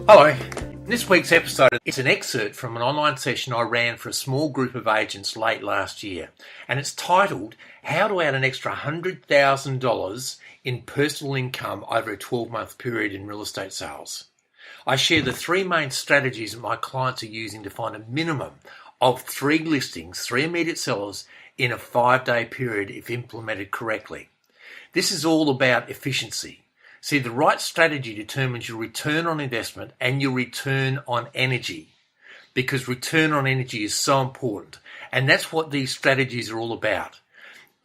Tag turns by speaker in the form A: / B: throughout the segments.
A: Hello. In this week's episode, it's an excerpt from an online session I ran for a small group of agents late last year, and it's titled, How to Add an Extra $100,000 in Personal Income Over a 12-Month Period in Real Estate Sales. I share the three main strategies that my clients are using to find a minimum of 3 listings, 3 immediate sellers, in a 5-day period if implemented correctly. This is all about efficiency. See, the right strategy determines your return on investment and your return on energy, because return on energy is so important, and that's what these strategies are all about.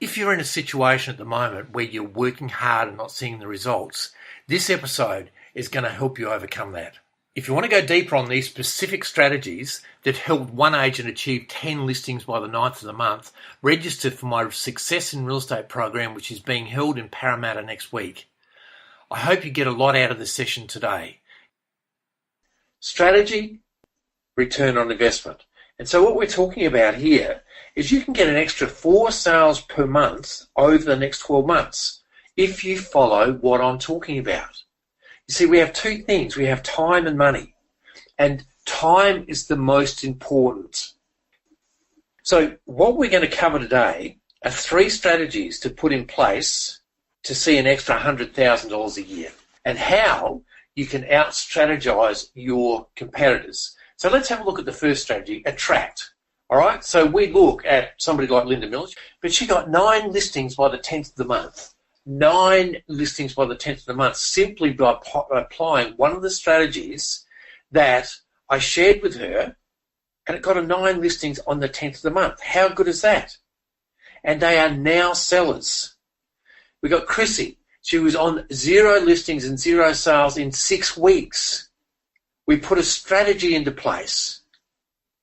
A: If you're in a situation at the moment where you're working hard and not seeing the results, this episode is going to help you overcome that. If you want to go deeper on these specific strategies that helped one agent achieve 10 listings by the 9th of the month, register for my Success in Real Estate program, which is being held in Parramatta next week. I hope you get a lot out of the session today. Strategy, return on investment. And so what we're talking about here is you can get an extra 4 sales per month over the next 12 months if you follow what I'm talking about. You see, we have 2 things. We have time and money. And time is the most important. So what we're going to cover today are 3 strategies to put in place to see an extra $100,000 a year, and how you can out-strategize your competitors. So let's have a look at the first strategy, attract. All right, so we look at somebody like Linda Millich, but she got 9 listings by the 10th of the month. 9 listings by the 10th of the month, simply by applying one of the strategies that I shared with her, and it got a 9 listings on the 10th of the month. How good is that? And they are now sellers. We got Chrissy. She was on 0 listings and 0 sales in 6 weeks. We put a strategy into place.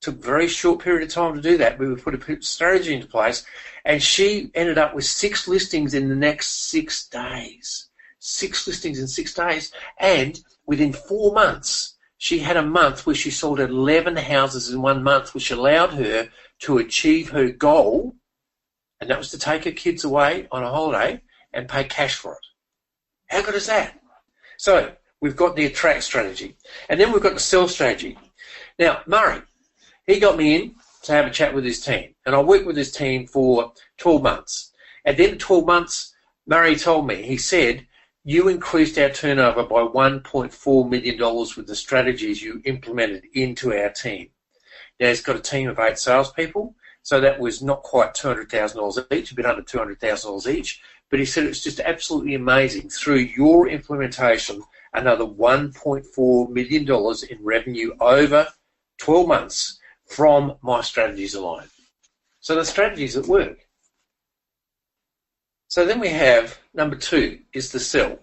A: Took a very short period of time to do that. We put a strategy into place, and she ended up with 6 listings in the next 6 days. 6 listings in 6 days. And within 4 months, she had a month where she sold 11 houses in 1 month, which allowed her to achieve her goal, and that was to take her kids away on a holiday and pay cash for it. How good is that? So we've got the attract strategy, and then we've got the sell strategy. Now, Murray, he got me in to have a chat with his team, and I worked with his team for 12 months. At the end of 12 months, Murray told me, he said, you increased our turnover by $1.4 million with the strategies you implemented into our team. Now, he's got a team of 8 salespeople, so that was not quite $200,000 each, a bit under $200,000 each. But he said it's just absolutely amazing. Through your implementation, another $1.4 million in revenue over 12 months from my strategies alone. So the strategies that work. So then we have number 2 is the sell.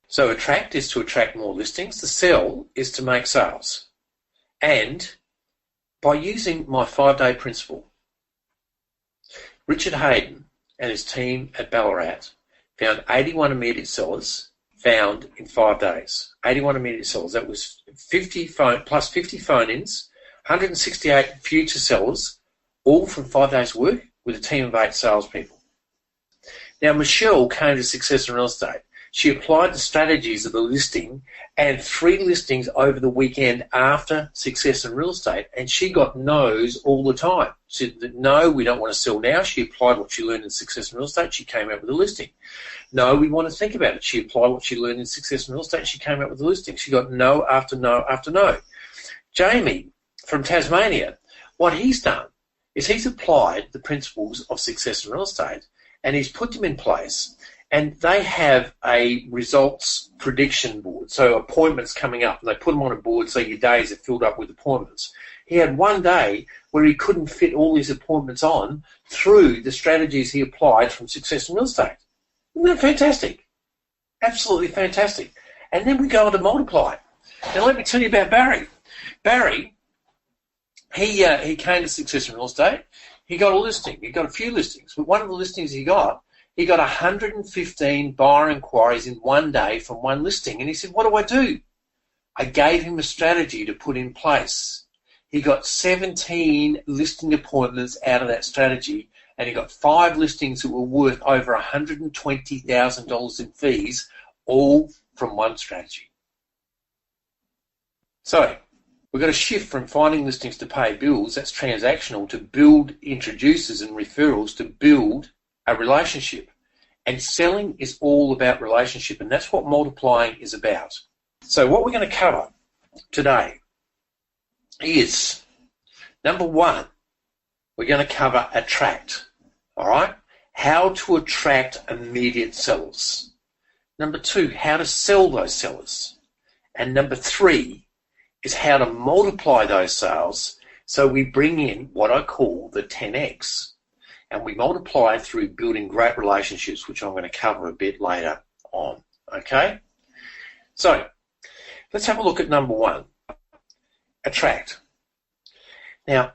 A: So attract is to attract more listings. The sell is to make sales. And by using my 5-day principle, Richard Hayden and his team at Ballarat found 81 immediate sellers found in 5 days. 81 immediate sellers. That was 50 plus 50 phone-ins, 168 future sellers, all from 5 days' work with a team of 8 salespeople. Now, Michelle came to Success in Real Estate. She applied the strategies of the listing and 3 listings over the weekend after Success in Real Estate, and she got no's all the time. She said, no, we don't want to sell now. She applied what she learned in Success in Real Estate. She came out with a listing. No, we want to think about it. She applied what she learned in Success in Real Estate. She came out with a listing. She got no after no after no. Jamie from Tasmania, what he's done is he's applied the principles of Success in Real Estate, and he's put them in place. And they have a results prediction board, so appointments coming up, and they put them on a board so your days are filled up with appointments. He had one day where he couldn't fit all his appointments on through the strategies he applied from Success in Real Estate. Isn't that fantastic? Absolutely fantastic. And then we go on to multiply. Now let me tell you about Barry. Barry, he came to Success in Real Estate. He got a listing. He got a few listings, but one of the listings he got 115 buyer inquiries in one day from one listing. And he said, what do I do? I gave him a strategy to put in place. He got 17 listing appointments out of that strategy, and he got 5 listings that were worth over $120,000 in fees, all from one strategy. So we've got to shift from finding listings to pay bills, that's transactional, to build introducers and referrals to build a relationship. And selling is all about relationship, and that's what multiplying is about. So what we're going to cover today is, number one, we're going to cover attract, all right? How to attract immediate sellers. Number two, how to sell those sellers. And number three is how to multiply those sales so we bring in what I call the 10x. And we multiply through building great relationships, which I'm going to cover a bit later on, okay? So let's have a look at number one, attract. Now,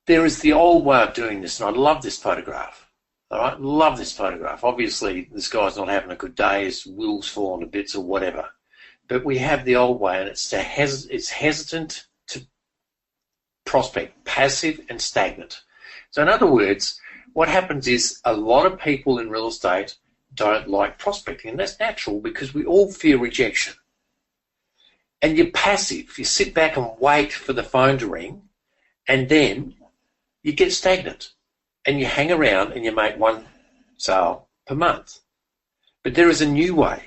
A: there is the old way of doing this, and I love this photograph. All right, love this photograph. Obviously, this guy's not having a good day, his wheels falling to bits or whatever. But we have the old way, and it's hesitant to prospect, passive and stagnant. So in other words, what happens is a lot of people in real estate don't like prospecting, and that's natural because we all fear rejection. And you're passive. You sit back and wait for the phone to ring, and then you get stagnant and you hang around and you make one sale per month. But there is a new way.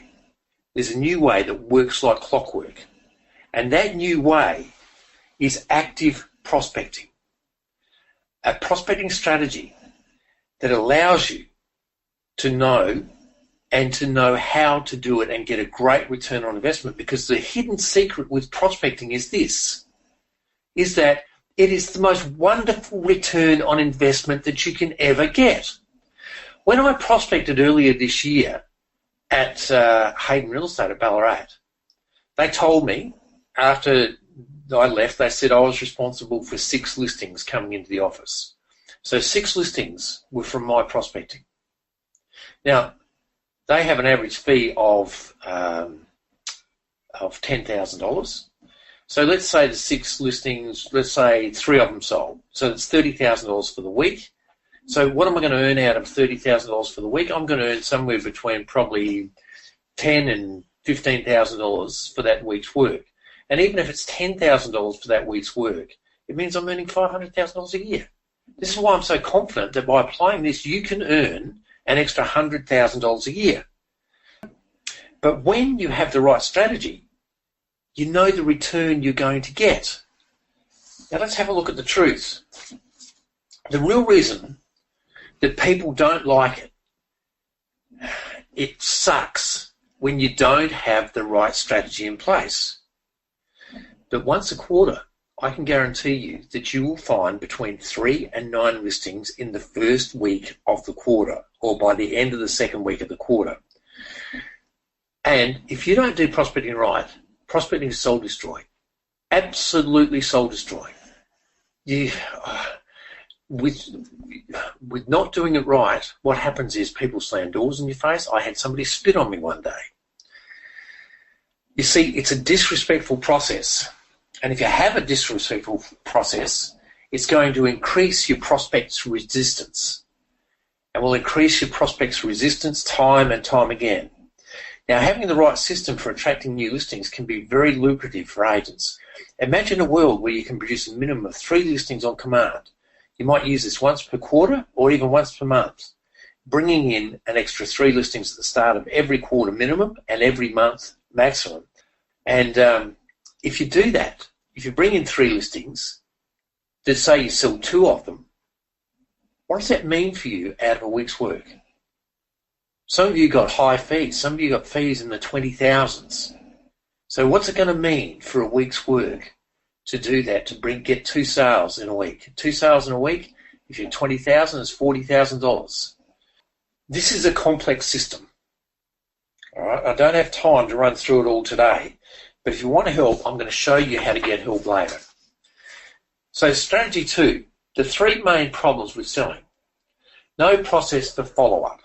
A: There's a new way that works like clockwork. And that new way is active prospecting. A prospecting strategy that allows you to know how to do it and get a great return on investment, because the hidden secret with prospecting is this, is that it is the most wonderful return on investment that you can ever get. When I prospected earlier this year at Hayden Real Estate at Ballarat, they told me after I left, they said I was responsible for 6 listings coming into the office. So 6 listings were from my prospecting. Now, they have an average fee of $10,000. So let's say the 6 listings, let's say 3 of them sold. So it's $30,000 for the week. So what am I going to earn out of $30,000 for the week? I'm going to earn somewhere between probably $10,000 and $15,000 for that week's work. And even if it's $10,000 for that week's work, it means I'm earning $500,000 a year. This is why I'm so confident that by applying this, you can earn an extra $100,000 a year. But when you have the right strategy, you know the return you're going to get. Now let's have a look at the truth. The real reason that people don't like it sucks when you don't have the right strategy in place. But once a quarter, I can guarantee you that you will find between 3 and 9 listings in the first week of the quarter, or by the end of the second week of the quarter. And if you don't do prospecting right, prospecting is soul destroying. Absolutely soul destroying. With not doing it right, what happens is people slam doors in your face. I had somebody spit on me one day. You see, it's a disrespectful process. And if you have a disrespectful process, it's going to increase your prospect's resistance. And will increase your prospect's resistance time and time again. Now, having the right system for attracting new listings can be very lucrative for agents. Imagine a world where you can produce a minimum of 3 listings on command. You might use this once per quarter or even once per month, bringing in an extra 3 listings at the start of every quarter minimum and every month maximum. And if you do that, if you bring in 3 listings, let's say you sell 2 of them, what does that mean for you out of a week's work? Some of you got high fees. Some of you got fees in the 20,000s. So what's it going to mean for a week's work to do that, to get 2 sales in a week? 2 sales in a week, if you're 20,000, it's $40,000. This is a complex system. All right, I don't have time to run through it all today, but if you want help, I'm going to show you how to get help later. So strategy 2, the 3 main problems with selling. No process for follow-up.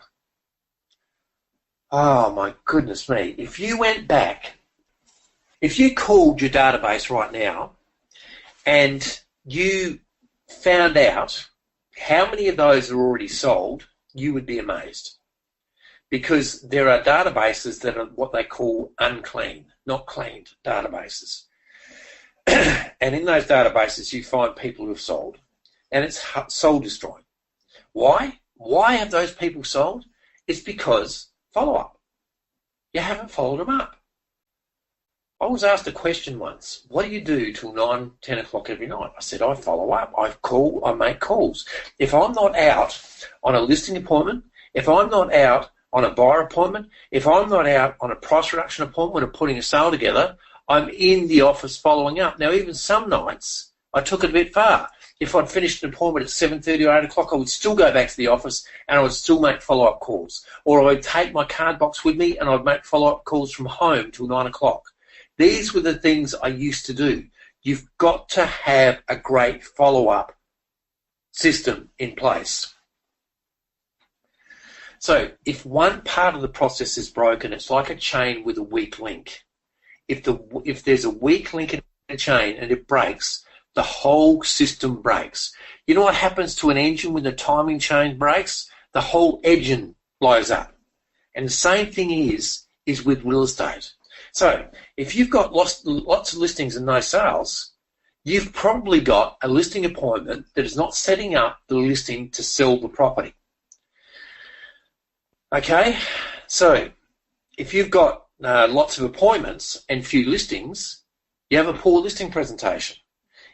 A: Oh my goodness me. If you went back, if you called your database right now and you found out how many of those are already sold, you would be amazed. Because there are databases that are what they call unclean, not cleaned databases. And in those databases, you find people who have sold, and it's soul destroying. Why? Why have those people sold? It's because follow-up. You haven't followed them up. I was asked a question once, what do you do till 9, 10 o'clock every night? I said, I follow up. I make calls. If I'm not out on a listing appointment, if I'm not out on a buyer appointment, if I'm not out on a price reduction appointment or putting a sale together, I'm in the office following up. Now, even some nights, I took it a bit far. If I'd finished an appointment at 7:30 or 8 o'clock, I would still go back to the office and I would still make follow-up calls. Or I would take my card box with me and I'd make follow-up calls from home till 9 o'clock. These were the things I used to do. You've got to have a great follow-up system in place. So if one part of the process is broken, it's like a chain with a weak link. If there's a weak link in a chain and it breaks, the whole system breaks. You know what happens to an engine when the timing chain breaks? The whole engine blows up. And the same thing is with real estate. So if you've got lots of listings and no sales, you've probably got a listing appointment that is not setting up the listing to sell the property. Okay, so if you've got lots of appointments and few listings, you have a poor listing presentation.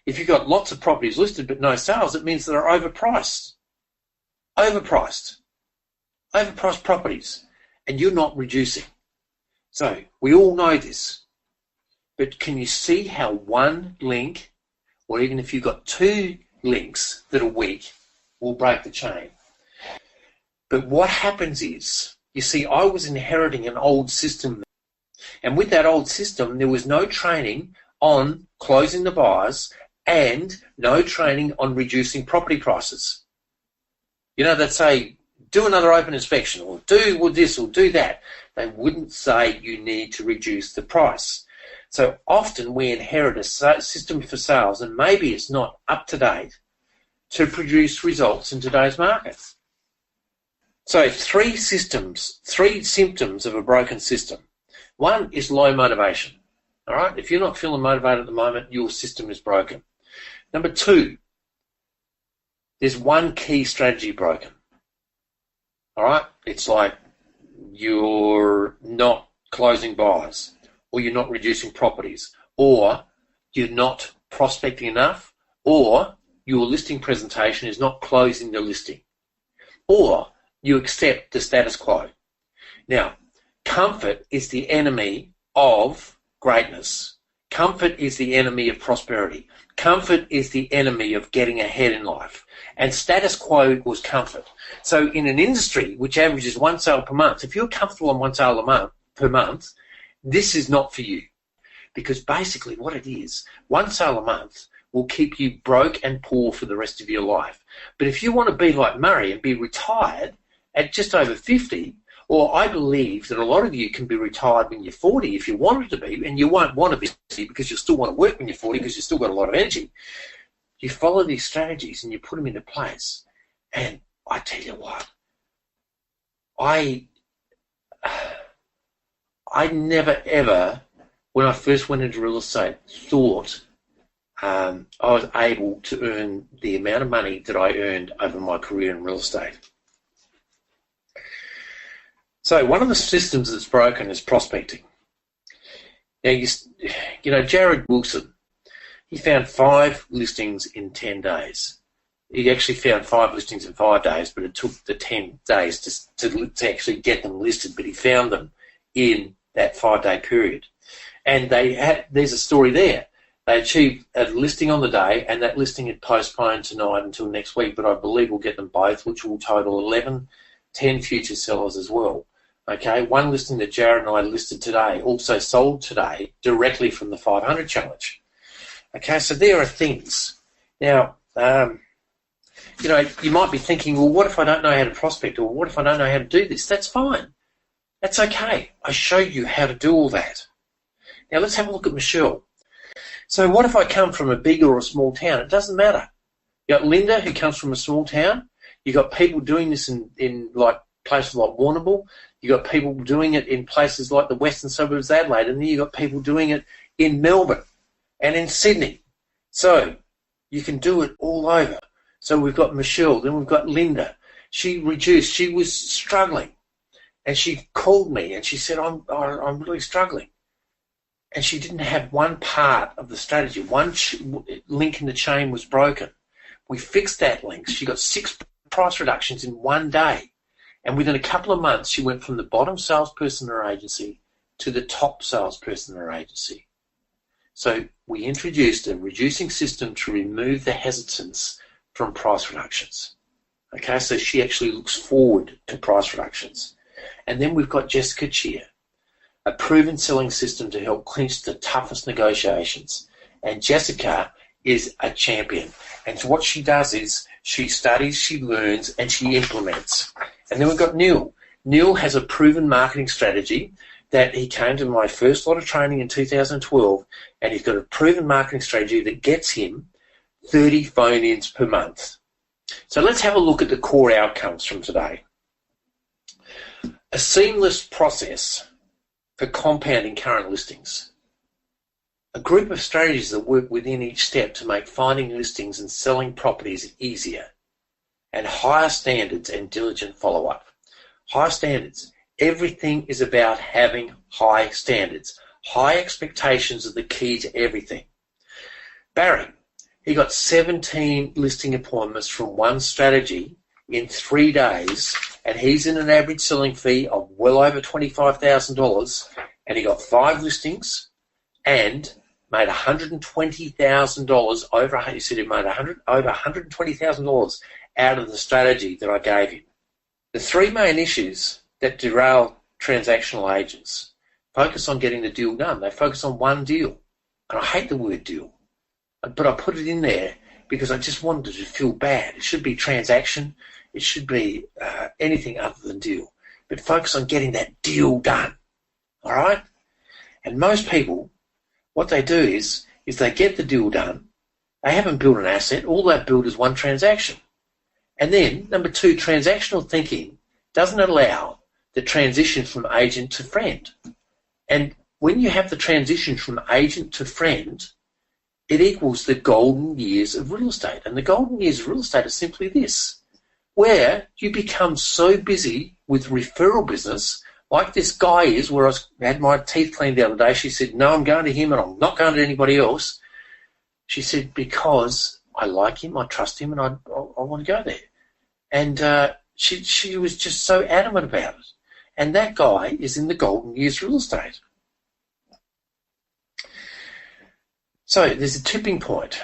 A: If you've got lots of properties listed but no sales, it means they're overpriced. Overpriced properties, and you're not reducing. So we all know this, but can you see how one link, or even if you've got two links that are weak, will break the chain? But what happens is, you see, I was inheriting an old system, and with that old system, there was no training on closing the buyers and no training on reducing property prices. You know, they'd say, do another open inspection, or do this, or do that. They wouldn't say you need to reduce the price. So often we inherit a system for sales, and maybe it's not up to date to produce results in today's market. So three symptoms of a broken system. One is low motivation. All right, if you're not feeling motivated at the moment, your system is broken. Number two, there's one key strategy broken. All right, it's like you're not closing buyers, or you're not reducing properties, or you're not prospecting enough, or your listing presentation is not closing the listing, or you accept the status quo. Now, comfort is the enemy of greatness. Comfort is the enemy of prosperity. Comfort is the enemy of getting ahead in life. And status quo equals comfort. So in an industry which averages one sale per month, if you're comfortable on one sale per month, this is not for you. Because basically what it is, one sale a month will keep you broke and poor for the rest of your life. But if you want to be like Murray and be retired at just over 50, or I believe that a lot of you can be retired when you're 40 if you wanted to be, and you won't want to be because you'll still want to work when you're 40 because you've still got a lot of energy. You follow these strategies and you put them into place. And I tell you what, I never ever, when I first went into real estate, thought I was able to earn the amount of money that I earned over my career in real estate. So one of the systems that's broken is prospecting. Now, you know, Jared Wilson, he found 5 listings in 10 days. He actually found 5 listings in 5 days, but it took the 10 days to actually get them listed, but he found them in that 5-day period. And there's a story there. They achieved a listing on the day, and that listing had postponed tonight until next week, but I believe we'll get them both, which will total 10 future sellers as well. Okay, one listing that Jared and I listed today also sold today directly from the 500 challenge. Okay, so there are things. Now, you know, you might be thinking, well, what if I don't know how to prospect, or what if I don't know how to do this? That's fine. That's okay. I showed you how to do all that. Now let's have a look at Michelle. So what if I come from a big or a small town? It doesn't matter. You got Linda, who comes from a small town. You got people doing this in like places like Warrnambool. You got people doing it in places like the western suburbs of Adelaide, and then you got people doing it in Melbourne. and in Sydney. So you can do it all over. So we've got Michelle, then we've got Linda. She reduced, she was struggling. And she called me and she said, I'm really struggling. And she didn't have one part of the strategy. One link in the chain was broken. We fixed that link. She got 6 price reductions in one day. And within a couple of months, she went from the bottom salesperson in her agency to the top salesperson in her agency. So we introduced a reducing system to remove the hesitance from price reductions. Okay, so she actually looks forward to price reductions. And then we've got Jessica Cheer, a proven selling system to help clinch the toughest negotiations. And Jessica is a champion. And so what she does is she studies, she learns, and she implements. And then we've got Neil. Neil has a proven marketing strategy that he came to my first lot of training in 2012, and he's got a proven marketing strategy that gets him 30 phone-ins per month. So let's have a look at the core outcomes from today. A seamless process for compounding current listings. A group of strategies that work within each step to make finding listings and selling properties easier. And higher standards and diligent follow-up. Higher standards. Everything is about having high standards. High expectations are the key to everything. Barry, he got 17 listing appointments from one strategy in 3 days, and he's in an average selling fee of well over $25,000, and he got 5 listings and made $120,000 over. He said he made over $120,000 out of the strategy that I gave him. The 3 main issues that derail transactional agents focus on getting the deal done. They focus on one deal, and I hate the word deal, but I put it in there because I just wanted it to feel bad. It should be transaction. It should be anything other than deal, but focus on getting that deal done. All right? And most people, what they do is they get the deal done. They haven't built an asset. All they've built is one transaction. And then, number 2, transactional thinking doesn't allow the transition from agent to friend. And when you have the transition from agent to friend, it equals the golden years of real estate. And the golden years of real estate are simply this, where you become so busy with referral business, like this guy is, where I had my teeth cleaned the other day. She said, no, I'm going to him and I'm not going to anybody else. She said, because I like him, I trust him, and I want to go there. And she was just so adamant about it. And that guy is in the golden years real estate. So there's a tipping point.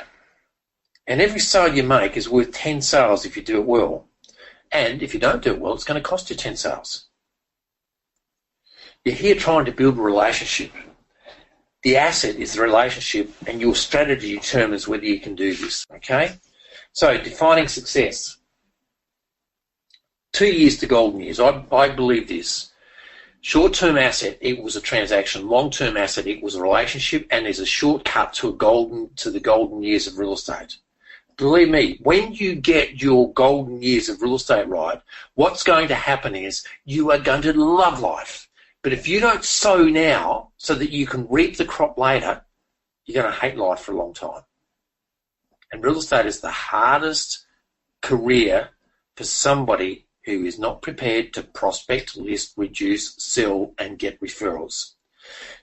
A: And every sale you make is worth 10 sales if you do it well. And if you don't do it well, it's going to cost you 10 sales. You're here trying to build a relationship. The asset is the relationship, and your strategy determines whether you can do this, okay? So defining success. 2 years to golden years. I believe this. Short-term asset equals a transaction. Long-term asset equals a relationship, and there's a shortcut to the golden years of real estate. Believe me, when you get your golden years of real estate right, what's going to happen is you are going to love life. But if you don't sow now so that you can reap the crop later, you're going to hate life for a long time. And real estate is the hardest career for somebody who is not prepared to prospect, list, reduce, sell, and get referrals.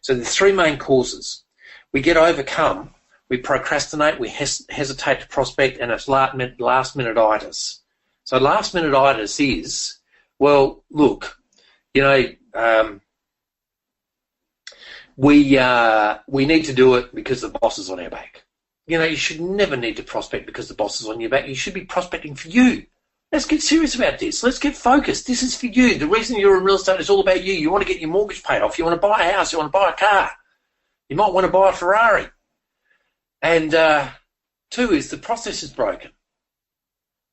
A: So the 3 main causes. We get overcome, we procrastinate, we hesitate to prospect, and it's last-minute-itis. So last-minute-itis is, well, look, you know, we need to do it because the boss is on our back. You know, you should never need to prospect because the boss is on your back. You should be prospecting for you. Let's get serious about this. Let's get focused. This is for you. The reason you're in real estate is all about you. You want to get your mortgage paid off. You want to buy a house. You want to buy a car. You might want to buy a Ferrari. And 2 is the process is broken.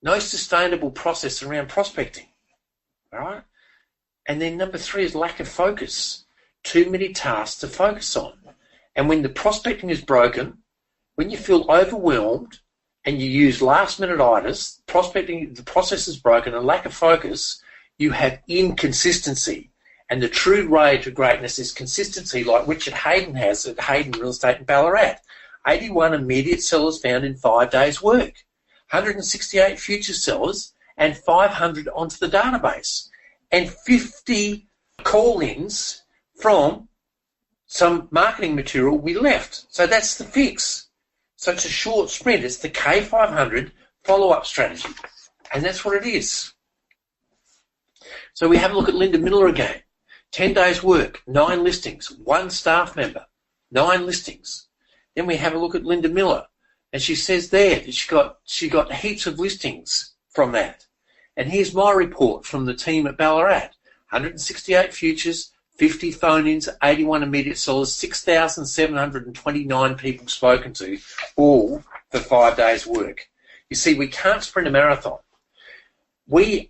A: No sustainable process around prospecting. All right? And then number 3 is lack of focus. Too many tasks to focus on. And when the prospecting is broken, when you feel overwhelmed and you use last-minute-itis, prospecting, the process is broken, and lack of focus, you have inconsistency. And the true road to greatness is consistency, like Richard Hayden has at Hayden Real Estate in Ballarat. 81 immediate sellers found in 5 days' work, 168 future sellers, and 500 onto the database, and 50 call-ins from some marketing material we left. So that's the fix. So it's a short sprint. It's the K500 follow-up strategy. And that's what it is. So we have a look at Linda Miller again. 10 days work, 9 listings, 1 staff member, 9 listings. Then we have a look at Linda Miller. And she says there that she got heaps of listings from that. And here's my report from the team at Ballarat. 168 futures, 50 phone-ins, 81 immediate sellers, 6,729 people spoken to, all for 5 days' work. You see, we can't sprint a marathon. When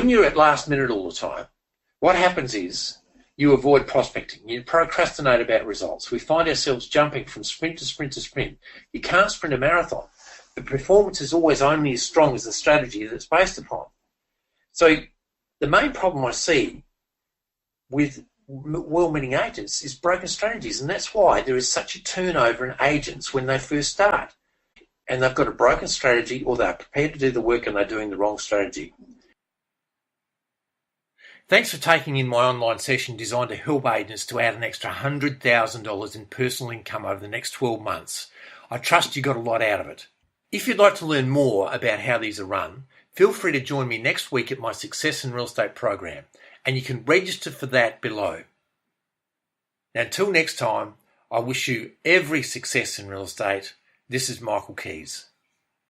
A: you're at last minute all the time, what happens is you avoid prospecting. You procrastinate about results. We find ourselves jumping from sprint to sprint to sprint. You can't sprint a marathon. The performance is always only as strong as the strategy that it's based upon. So the main problem I see with well-meaning agents is broken strategies, and that's why there is such a turnover in agents when they first start. And they've got a broken strategy, or they're prepared to do the work and they're doing the wrong strategy. Thanks for taking in my online session designed to help agents to add an extra $100,000 in personal income over the next 12 months. I trust you got a lot out of it. If you'd like to learn more about how these are run, feel free to join me next week at my Success in Real Estate program, and you can register for that below. Now, until next time, I wish you every success in real estate. This is Michael Kies.